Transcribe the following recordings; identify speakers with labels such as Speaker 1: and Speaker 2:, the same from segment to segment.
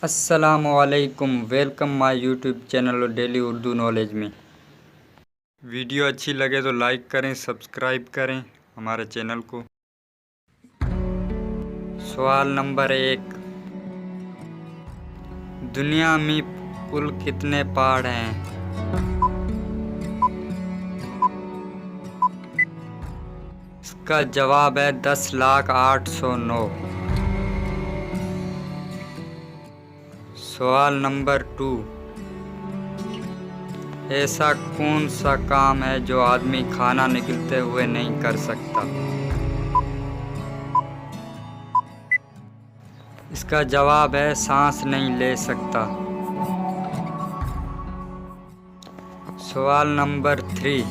Speaker 1: अस्सलामुअलैकुम, welcome my YouTube channel और daily Urdu knowledge में। वीडियो अच्छी लगे तो लाइक करें, सब्सक्राइब करें हमारे चैनल को। सवाल नंबर 1, दुनिया में कुल कितने पहाड़ हैं? इसका जवाब है 10,0809। सवाल नंबर 2, ऐसा कौन सा काम है जो आदमी खाना निगलते हुए नहीं कर सकता? इसका जवाब है सांस नहीं ले सकता। सवाल नंबर 3,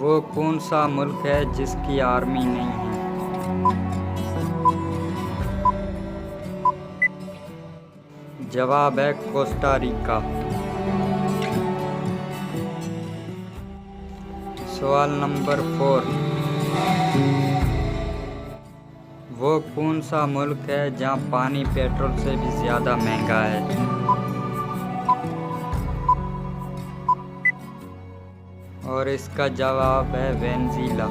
Speaker 1: वो कौन सा मुल्क है जिसकी आर्मी नहीं है? जवाब है कोस्टा रिका। सवाल नंबर 4, वो कौन सा मुल्क है जहां पानी पेट्रोल से भी ज़्यादा महंगा है? और इसका जवाब है वेनेज़ुएला।